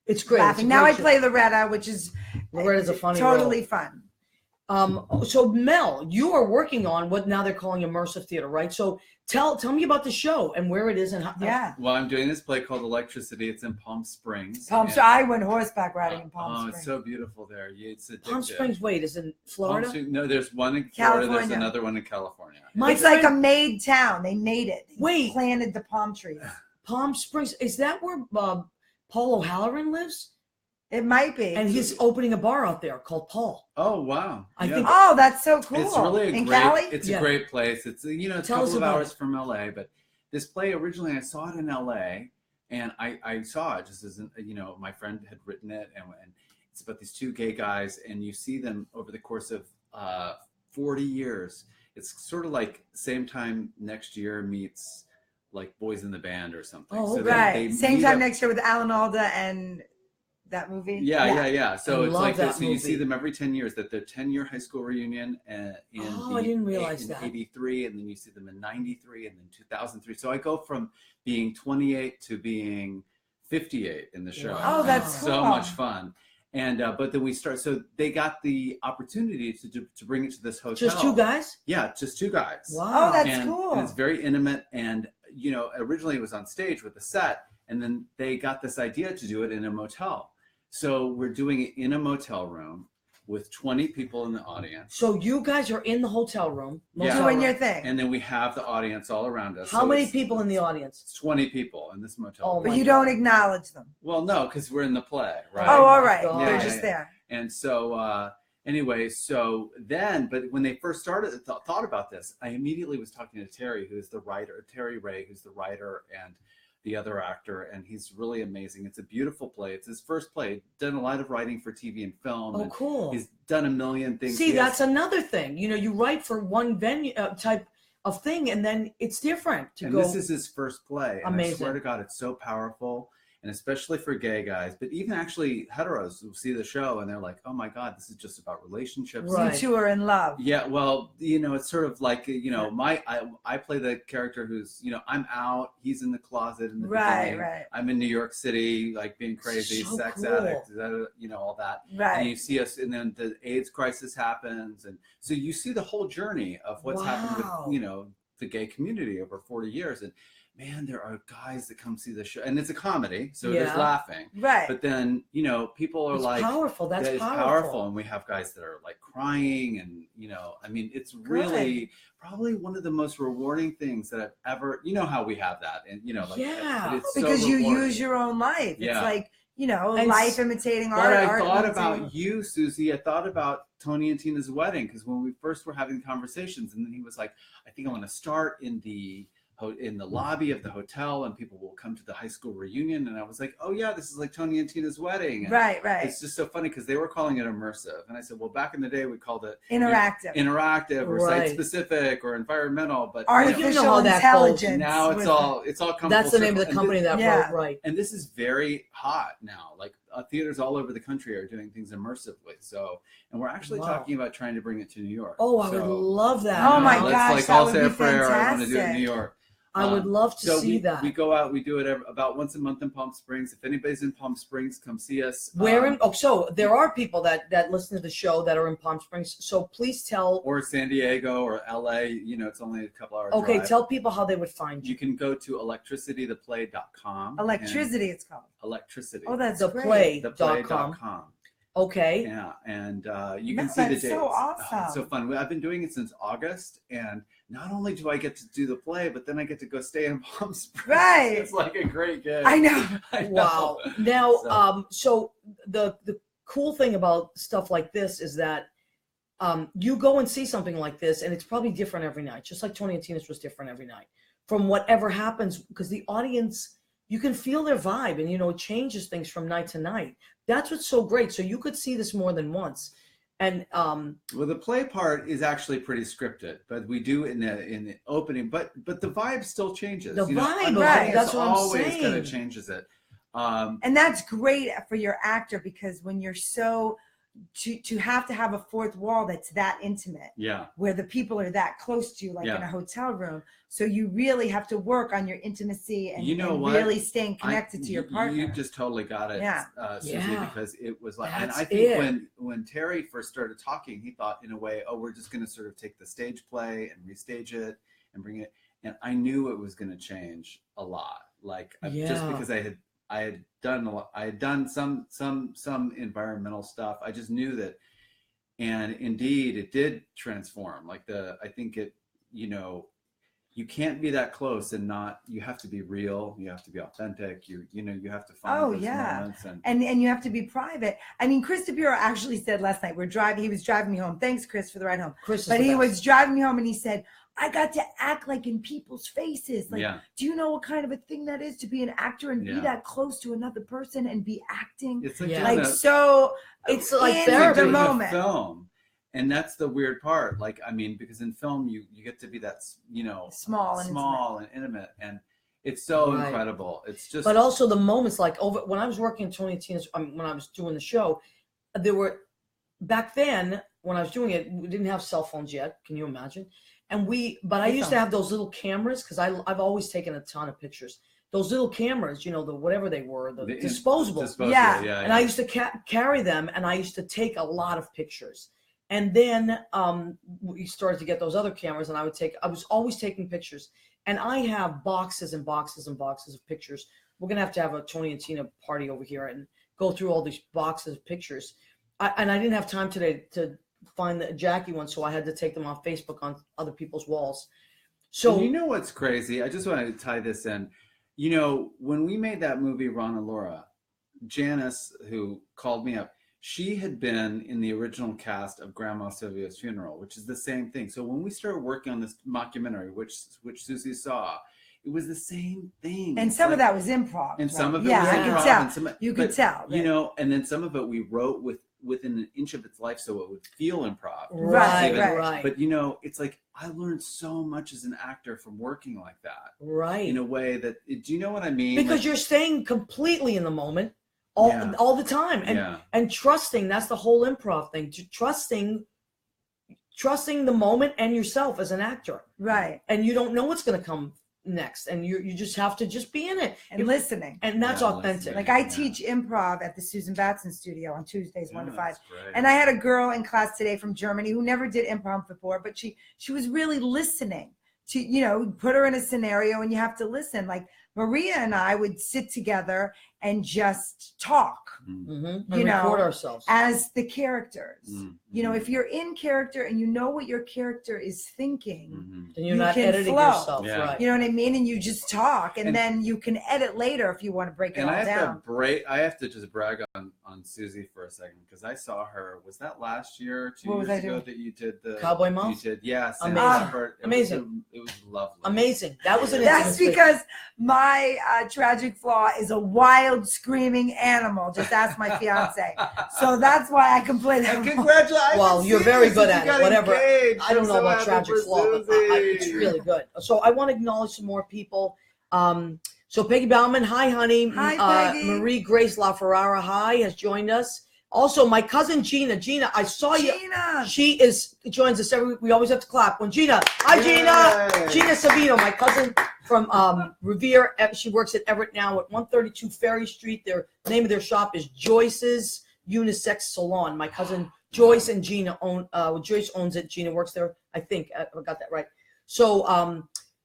It's great. Laughing. Now I play Loretta, which is Loretta's a funny totally role. fun. So Mel, you are working on what now they're calling immersive theater, right? So tell me about the show and where it is and how. Yeah. Well, I'm doing this play called Electricity. It's in Palm Springs. I went horseback riding in Palm Springs. Oh, it's so beautiful there. It's addictive. Palm Springs, wait, is it Florida? No, there's one in Florida. California. There's another one in California. It's like a made town. They made it. They planted the palm trees. Palm Springs, is that where Paul O'Halloran lives? It might be. And he's opening a bar out there called Paul. Oh, wow. I think. Oh, that's so cool. It's really in great. Cali? It's a great place. It's it's a couple of hours from LA, but this play originally I saw it in LA, and I saw it just as my friend had written it, and it's about these two gay guys, and you see them over the course of 40 years. It's sort of like Same Time Next Year meets like Boys in the Band or something. Oh, so right. Same Time Next Year with Alan Alda and that movie. Yeah. So it's like this. So movie. you see them every 10 years. That their 10-year high school reunion I didn't realize that. 83, and then you see them in 93, and then 2003. So I go from being 28 to being 58 in the show. Wow. Oh, that's so cool. much fun. And but then we start. So they got the opportunity to bring it to this hotel. Just two guys? Yeah, just two guys. Wow. Oh, that's cool. And it's very intimate. And originally it was on stage with the set, and then they got this idea to do it in a motel. So we're doing it in a motel room with 20 people in the audience. So you guys are in the hotel room. Doing your thing. And then we have the audience all around us. How many people in the audience? It's 20 people in this motel room. But you don't acknowledge them. Well, no, because we're in the play, right? Oh, all right. God. They're just there. And so anyway, so then, but when they first started, thought about this, I immediately was talking to Terry, who's the writer, Terry Ray, who's the writer and the other actor, and he's really amazing. It's a beautiful play. It's his first play. Done a lot of writing for TV and film. Oh, cool. He's done a million things. See, that's another thing. You write for one venue type of thing, and then it's different This is his first play. And amazing. I swear to God, it's so powerful. And especially for gay guys, but even actually heteros who see the show and they're like, oh my God, this is just about relationships. Right. You two are in love. Yeah, well, it's sort of like, I play the character who's, I'm out, he's in the closet in the beginning. Right. I'm in New York City, like being crazy, So sex cool. addict, all that. Right. And you see us, and then the AIDS crisis happens. And so you see the whole journey of what's happened with, the gay community over 40 years. And man, there are guys that come see the show, and it's a comedy, so there's laughing. Right. But then, people are it's powerful. That's powerful. And we have guys that are like crying, and it's really probably one of the most rewarding things that I've ever. You know how we have that, and it's because so you rewarding. use your own life. Yeah. It's like And life imitating But art. I thought imitating- about you, Susie. I thought about Tony and Tina's Wedding, because when we first were having conversations, and then he was like, I think I want to start in the in the lobby of the hotel, and people will come to the high school reunion. And I was like, oh yeah, this is like Tony and Tina's wedding. And right. It's just so funny because they were calling it immersive. And I said, well, back in the day, we called it interactive or site specific or environmental, but artificial intelligence. Now it's all come That's full the name of the company that wrote, right. And this is very hot now. Like theaters all over the country are doing things immersively. So, and we're actually talking about trying to bring it to New York. Oh, I would love that. Oh my gosh, like, I'll say a prayer. I want to do it in New York. I would love to see that. We go out, we do it about once a month in Palm Springs. If anybody's in Palm Springs, come see us. So there are people that listen to the show that are in Palm Springs. So please tell. Or San Diego or LA, it's only a couple hours. Okay, drive. tell people how they would find you. You can go to electricitytheplay.com. Electricity, it's called. Electricity. Oh, that's theplay.com. Okay. Yeah, and you can see the dates. So awesome. Oh, it's so fun. I've been doing it since August, and not only do I get to do the play, but then I get to go stay in Palm Springs. Right. It's like a great gig. I know. Wow. Now, so the cool thing about stuff like this is that you go and see something like this, and it's probably different every night, just like Tony and Tina's was different every night from whatever happens, because the audience, you can feel their vibe, and it changes things from night to night. That's what's so great. So you could see this more than once. And well, the play part is actually pretty scripted, but we do in the opening. But the vibe still changes. The vibe, right? That's what I'm saying. Always kind of changes it. And that's great for your actor, because when you're so to have a fourth wall that's that intimate, where the people are that close to you, like in a hotel room. So you really have to work on your intimacy and, really staying connected to your partner. You just totally got it, Susie, because it was like, and I think when Terry first started talking, he thought in a way, we're just going to sort of take the stage play and restage it and bring it. And I knew it was going to change a lot, just because I had done some environmental stuff. I just knew that, and indeed it did transform. I think it, you can't be that close and not, you have to be real. You have to be authentic. You have to find those moments. And you have to be private. I mean, Chris DeBuro actually said last night, he was driving me home. Thanks, Chris, for the ride home. He was driving me home, and he said, I got to act like in people's faces. Do you know what kind of a thing that is to be an actor and be that close to another person and be acting? It's it's like therapy. The moment. Film. And that's the weird part. Because in film you get to be that, small and intimate, and it's so incredible. It's just. But also the moments, when I was working in Tony and Tina's, when I was doing the show, there were, back then when I was doing it, we didn't have cell phones yet. Can you imagine? But I used to have those little cameras, because I've always taken a ton of pictures. Those little cameras, the whatever they were, the disposable. And I used to carry them, and I used to take a lot of pictures. And then we started to get those other cameras, and I was always taking pictures. And I have boxes and boxes and boxes of pictures. We're going to have a Tony and Tina party over here and go through all these boxes of pictures. And I didn't have time today to find the Jackie one, so I had to take them off Facebook on other people's walls. So you know what's crazy? I just want to tie this in. When we made that movie, Ron and Laura, Janice, who called me up, she had been in the original cast of Grandma Sylvia's Funeral, which is the same thing. So when we started working on this mockumentary, which Susie saw, it was the same thing. And some of that was improv. And some of it was improv. You could tell. And then some of it we wrote within an inch of its life, so it would feel improv. Right. But it's like, I learned so much as an actor from working like that. Right. In a way that, do you know what I mean? Because you're staying completely in the moment all the time. And trusting, that's the whole improv thing. Trusting the moment and yourself as an actor. Right. And you don't know what's going to come next, and you just have to just be in it and listening, and that's authentic. I teach improv at the Susan Batson studio on Tuesdays 1 to 5, and I had a girl in class today from Germany who never did improv before, but she was really listening to, put her in a scenario and you have to listen. Maria and I would sit together and just talk. Mm-hmm. You And record know, ourselves. as the characters. Mm-hmm. You know, if you're in character and you know what your character is thinking, Mm-hmm. Then you're you not can editing flow. yourself, Yeah. right? you know what I mean? And you just talk, and And- then you can edit later if you want to break it And all I have down. I have to just brag on Susie for a second because I saw her. Was that last year or 2 What was years I ago doing? that you did the Cowboy You Mouth? did, yes. and Amazing. Amazing. It was lovely. Amazing. That was an That's intimate because my tragic flaw is a wild screaming animal. Just ask my fiance. So that's why I can play that. And role. congratulations! Well, you're very good at it. Whatever. I don't know about tragic Susie. flaw, but it's really good. So I want to acknowledge some more people. So Peggy Bauman, hi, honey. Hi, Peggy. Marie Grace LaFerrara, hi, has joined us. Also, my cousin Gina. Gina, I saw you. Gina. She joins us every week. We always have to clap when Gina. Hi, Yay. Gina. Gina Savino, my cousin from Revere. She works at Everett now at 132 Ferry Street. The name of their shop is Joyce's Unisex Salon. My cousin Joyce and Gina own. Joyce owns it. Gina works there. I think I got that right. So,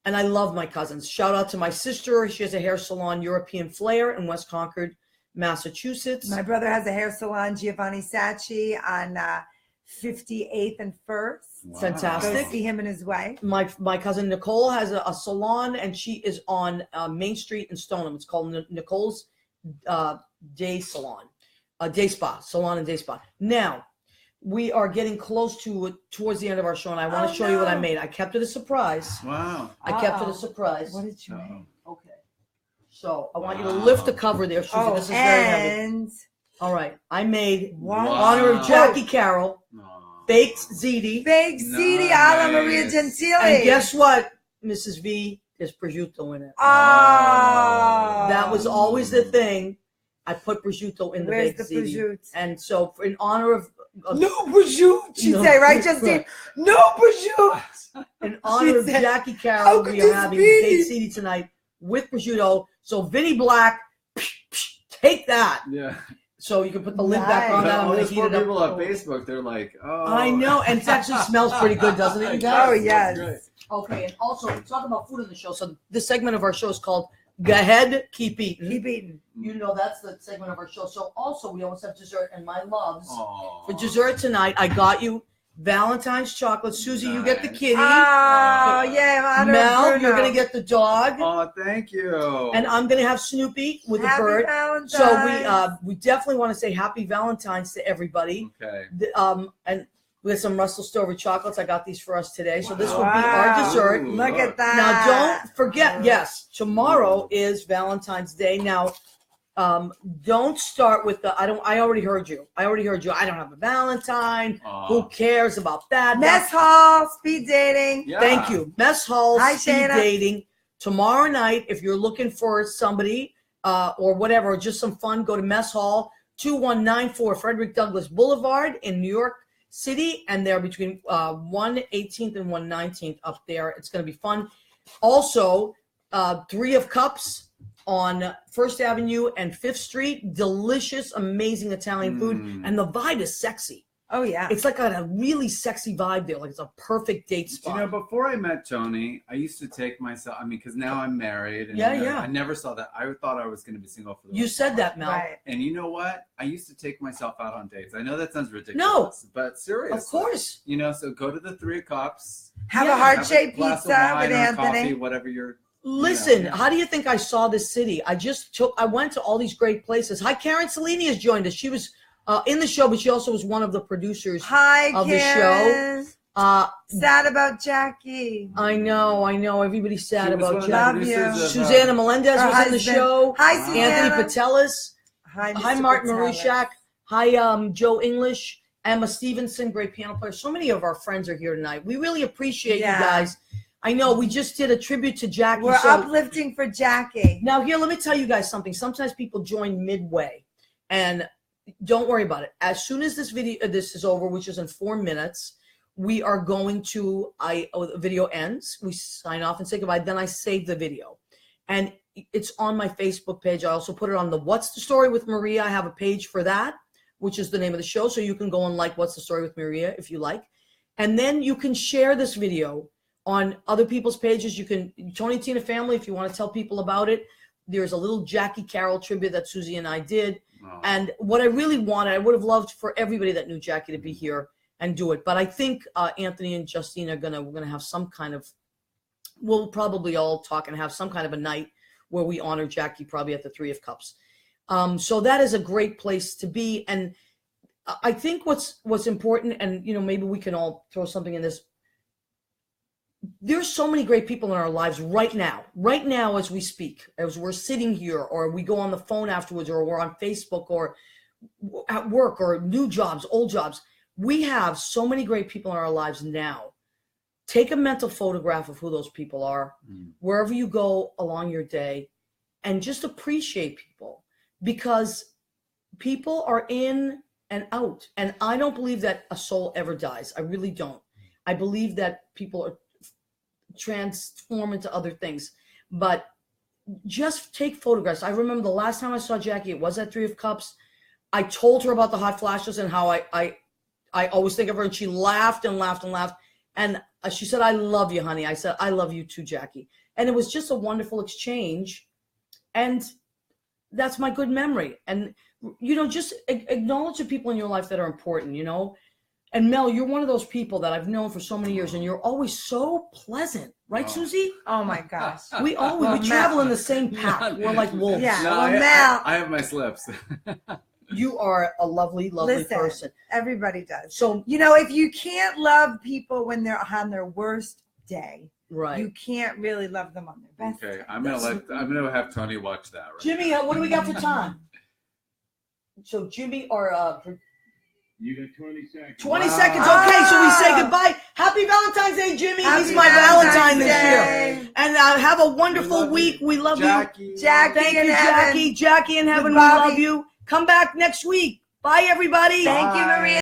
and I love my cousins. Shout out to my sister. She has a hair salon, European Flair, in West Concord, Massachusetts. My brother has a hair salon, Giovanni Sacchi, on 58th and 1st. Wow. Fantastic. Go see him and his wife. My cousin Nicole has a salon, and she is on Main Street in Stoneham. It's called Nicole's Day Salon, Day Spa, Salon and Day Spa. Now, we are getting close towards the end of our show, and I want to show you what I made. I kept it a surprise. Wow. I kept it a surprise. What did you Uh-oh. make? Okay. So I want you to Wow. lift the cover there, Susie. Oh, This is very heavy. and All right. I made what? Wow. honor of Jackie Carroll, Aw. baked ziti. Big ziti alla Maria Nice. Gentile. And guess what, Mrs. V? There's prosciutto in it. Oh. That was always the thing. I put prosciutto in the Where's baked the ziti. prosciutto? And so, in honor of No prosciutto, she'd No. say, right, Justine? No prosciutto. in honor of She said, Jackie "How Carroll, could we are this having be?" baked ziti tonight with prosciutto. So, Vinnie Black, take that. Yeah. So you can put the lid back on Nice. that. I'm All gonna those heat poor it up. people on Facebook, they're like, oh. I know, and it actually smells pretty good, doesn't it, you guys? Oh, yes. That's great. Okay, and also we talk about food in the show. So this segment of our show is called "Go Ahead, Keep Eating." Keep eating. You know that's the segment of our show. So also we always have dessert, and my loves Aw. for dessert tonight. I got you Valentine's chocolate. Susie, you get the Nice. kitty. Oh, yeah. honor of Mel, Bruno. you're gonna get the dog, Oh, thank you. and I'm gonna have Snoopy with Happy the bird. Valentine's. So we definitely want to say Happy Valentine's to everybody. Okay. And we have some Russell Stover chocolates. I got these for us today. So this will be Wow. our dessert. Ooh, Look at that. Now, don't forget, yes, tomorrow is Valentine's Day. Now, don't start with I already heard you. I don't have a Valentine. Aw. Who cares about that? Mess hall, speed dating. Yeah. Thank you. Mess Hall, Hi, speed Shayna. dating. Tomorrow night, if you're looking for somebody or whatever, just some fun, go to Mess Hall, 2194 Frederick Douglass Boulevard in New York City. And they're between 118th and 119th up there. It's going to be fun. Also, Three of Cups on First Avenue and Fifth Street. Delicious, amazing Italian food. Mm. And the vibe is sexy. Oh, yeah. It's like a really sexy vibe there. Like it's a perfect date Do spot. you know, before I met Tony, I used to take myself. I mean, because now I'm married. And Yeah, you know, yeah. I never saw that. I thought I was going to be single for the You rest said of my life. that, Mel. Right. And you know what? I used to take myself out on dates. I know that sounds ridiculous. No. But seriously. Of course. You know, so go to the Three Cups. Have Yeah, a heart-shaped glass of pizza wine with or Anthony. Coffee, whatever you're. Listen, Yeah. how do you think I saw this city? I went to all these great places. Hi, Karen Cellini has joined us. She was in the show, but she also was one of the producers Hi, of the show. Karen. Sad about Jackie. I know. Everybody's sad She was one about of the Jack. producers of, Susanna Melendez her was in the husband. show. Hi, Wow. Susanna. Anthony Patelis. Hi, Hi, Mr. Martin Patelis. Marushak. Hi, Joe English. Emma Stevenson, great piano player. So many of our friends are here tonight. We really appreciate Yeah. you guys. I know we just did a tribute to Jackie. We're so uplifting for Jackie. now here, let me tell you guys something. Sometimes people join midway, and don't worry about it. As soon as this is over, which is in 4 minutes, we are going to. The video ends. We sign off and say goodbye. Then I save the video, and it's on my Facebook page. I also put it on the What's the Story with Maria. I have a page for that, which is the name of the show. So you can go and like What's the Story with Maria if you like, and then you can share this video on other people's pages. You can Tony Tina Family if you want to tell people about it. There's a little Jackie Carroll tribute that Susie and I did. Oh. And what I really wanted, I would have loved for everybody that knew Jackie to be here and do it. But I think Anthony and Justine we're gonna have some kind of, we'll probably all talk and have some kind of a night where we honor Jackie, probably at the Three of Cups. So that is a great place to be. And I think what's important, and maybe we can all throw something in this. There's so many great people in our lives right now as we speak, as we're sitting here, or we go on the phone afterwards, or we're on Facebook, or at work, or new jobs, old jobs. We have so many great people in our lives now. Take a mental photograph of who those people are, wherever you go along your day, and just appreciate people, because people are in and out. And I don't believe that a soul ever dies. I really don't. I believe that people are transform into other things, but just take photographs. I remember the last time I saw Jackie, it was at Three of Cups. I told her about the hot flashes and how I always think of her, and she laughed and laughed and laughed. And she said, "I love you, honey." I said, "I love you too, Jackie." And it was just a wonderful exchange. And that's my good memory. And, just acknowledge the people in your life that are important, And Mel, you're one of those people that I've known for so many years, and you're always so pleasant, right, Susie? Oh my gosh. We travel in the same pack. We're like wolves. Yeah. No, Mel. I have my slips. You are a lovely, lovely person. Everybody does. So if you can't love people when they're on their worst day, right, you can't really love them on their best. Okay, I'm gonna have Tony watch that. Right? Jimmy, what do we got for time? So Jimmy, you got 20 seconds. 20 seconds. Okay, so we say goodbye. Happy Valentine's Day, Jimmy. He's my Valentine this year. And have a wonderful week. We love Jackie. you. Thank you, Jackie. Jackie in heaven, we love you. Come back next week. Bye, everybody. Thank you, Maria.